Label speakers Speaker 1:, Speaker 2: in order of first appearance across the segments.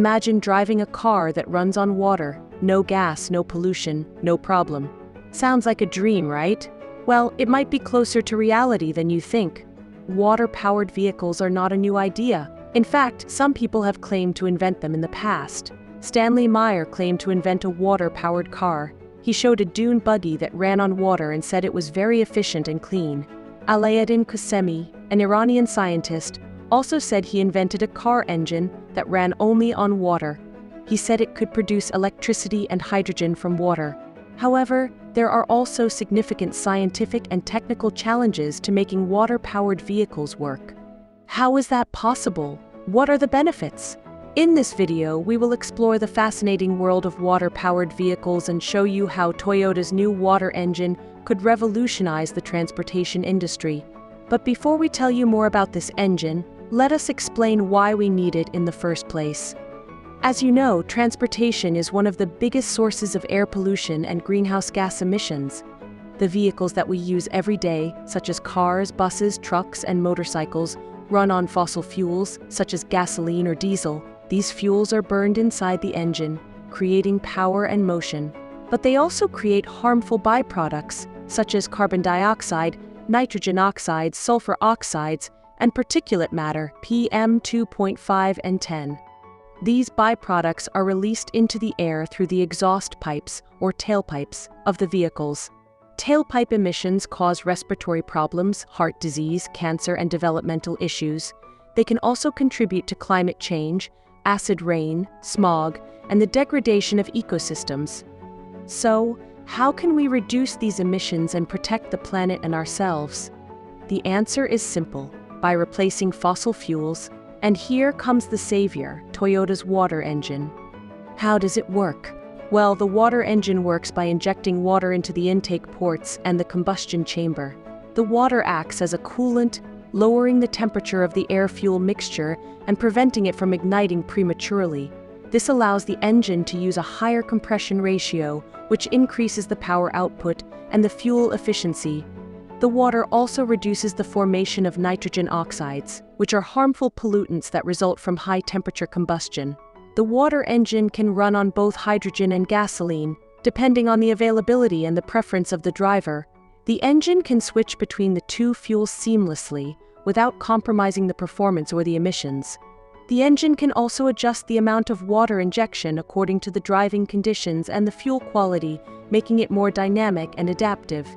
Speaker 1: Imagine driving a car that runs on water. No gas, no pollution, no problem. Sounds like a dream, right? Well, it might be closer to reality than you think. Water-powered vehicles are not a new idea. In fact, some people have claimed to invent them in the past. Stanley Meyer claimed to invent a water-powered car. He showed a dune buggy that ran on water and said it was very efficient and clean. Alauddin Qasemi, an Iranian scientist, also said he invented a car engine that ran only on water. He said it could produce electricity and hydrogen from water. However, there are also significant scientific and technical challenges to making water-powered vehicles work. How is that possible? What are the benefits? In this video, we will explore the fascinating world of water-powered vehicles and show you how Toyota's new water engine could revolutionize the transportation industry. But before we tell you more about this engine, let us explain why we need it in the first place. As you know, transportation is one of the biggest sources of air pollution and greenhouse gas emissions. The vehicles that we use every day, such as cars, buses, trucks, and motorcycles, run on fossil fuels, such as gasoline or diesel. These fuels are burned inside the engine, creating power and motion. But they also create harmful byproducts, such as carbon dioxide, nitrogen oxides, sulfur oxides, and particulate matter, PM 2.5 and 10. These byproducts are released into the air through the exhaust pipes, or tailpipes, of the vehicles. Tailpipe emissions cause respiratory problems, heart disease, cancer, and developmental issues. They can also contribute to climate change, acid rain, smog, and the degradation of ecosystems. So, how can we reduce these emissions and protect the planet and ourselves? The answer is simple: by replacing fossil fuels. And here comes the savior, Toyota's water engine. How does it work? Well, the water engine works by injecting water into the intake ports and the combustion chamber. The water acts as a coolant, lowering the temperature of the air-fuel mixture and preventing it from igniting prematurely. This allows the engine to use a higher compression ratio, which increases the power output and the fuel efficiency. The water also reduces the formation of nitrogen oxides, which are harmful pollutants that result from high-temperature combustion. The water engine can run on both hydrogen and gasoline, depending on the availability and the preference of the driver. The engine can switch between the two fuels seamlessly, without compromising the performance or the emissions. The engine can also adjust the amount of water injection according to the driving conditions and the fuel quality, making it more dynamic and adaptive.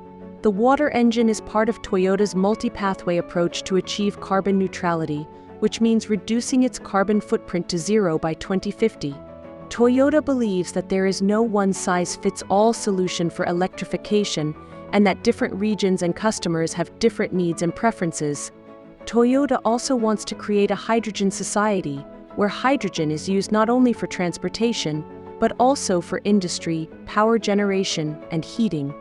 Speaker 1: The water engine is part of Toyota's multi-pathway approach to achieve carbon neutrality, which means reducing its carbon footprint to zero by 2050. Toyota believes that there is no one-size-fits-all solution for electrification and that different regions and customers have different needs and preferences. Toyota also wants to create a hydrogen society, where hydrogen is used not only for transportation, but also for industry, power generation, and heating.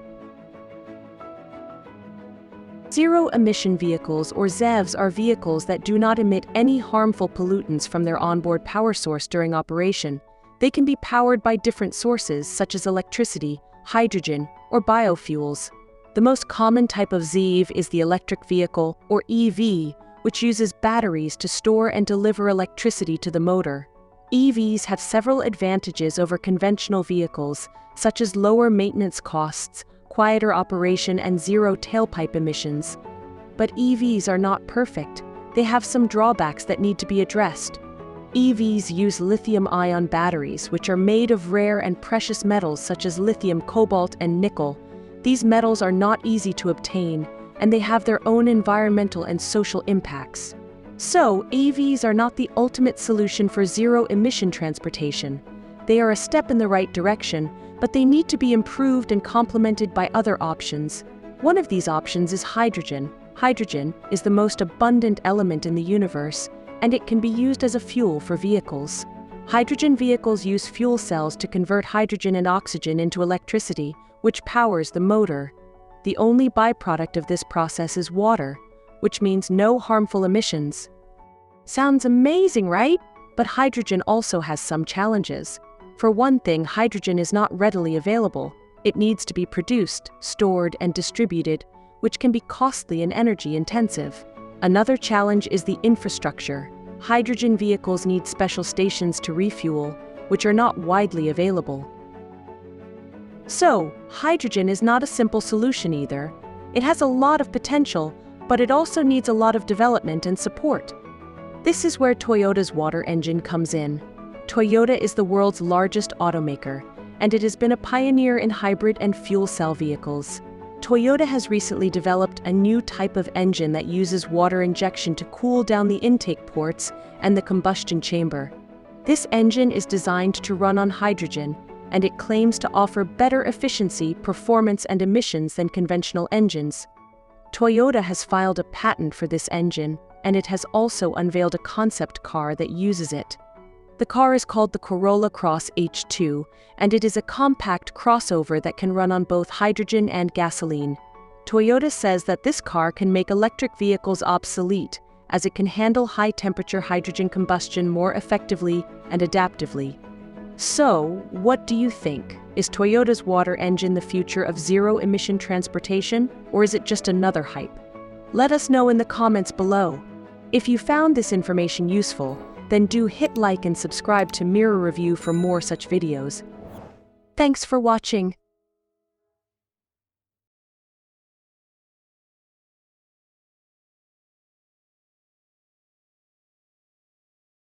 Speaker 1: Zero-emission vehicles, or ZEVs, are vehicles that do not emit any harmful pollutants from their onboard power source during operation. They can be powered by different sources, such as electricity, hydrogen, or biofuels. The most common type of ZEV is the electric vehicle, or EV, which uses batteries to store and deliver electricity to the motor. EVs have several advantages over conventional vehicles, such as lower maintenance costs, quieter operation, and zero tailpipe emissions. But EVs are not perfect. They have some drawbacks that need to be addressed. EVs use lithium-ion batteries, which are made of rare and precious metals such as lithium, cobalt, and nickel. These metals are not easy to obtain, and they have their own environmental and social impacts. So, EVs are not the ultimate solution for zero-emission transportation. They are a step in the right direction, but they need to be improved and complemented by other options. One of these options is hydrogen. Hydrogen is the most abundant element in the universe, and it can be used as a fuel for vehicles. Hydrogen vehicles use fuel cells to convert hydrogen and oxygen into electricity, which powers the motor. The only byproduct of this process is water, which means no harmful emissions. Sounds amazing, right? But hydrogen also has some challenges. For one thing, hydrogen is not readily available. It needs to be produced, stored, and distributed, which can be costly and energy-intensive. Another challenge is the infrastructure. hydrogen vehicles need special stations to refuel, which are not widely available. So, hydrogen is not a simple solution either. It has a lot of potential, but it also needs a lot of development and support. This is where Toyota's water engine comes in. Toyota is the world's largest automaker, and it has been a pioneer in hybrid and fuel cell vehicles. Toyota has recently developed a new type of engine that uses water injection to cool down the intake ports and the combustion chamber. This engine is designed to run on hydrogen, and it claims to offer better efficiency, performance, and emissions than conventional engines. Toyota has filed a patent for this engine, and it has also unveiled a concept car that uses it. The car is called the Corolla Cross H2, and it is a compact crossover that can run on both hydrogen and gasoline. Toyota says that this car can make electric vehicles obsolete, as it can handle high-temperature hydrogen combustion more effectively and adaptively. So, what do you think? Is Toyota's water engine the future of zero-emission transportation, or is it just another hype? Let us know in the comments below. If you found this information useful, then do hit like and subscribe to Mirror Review for more such videos. Thanks for watching.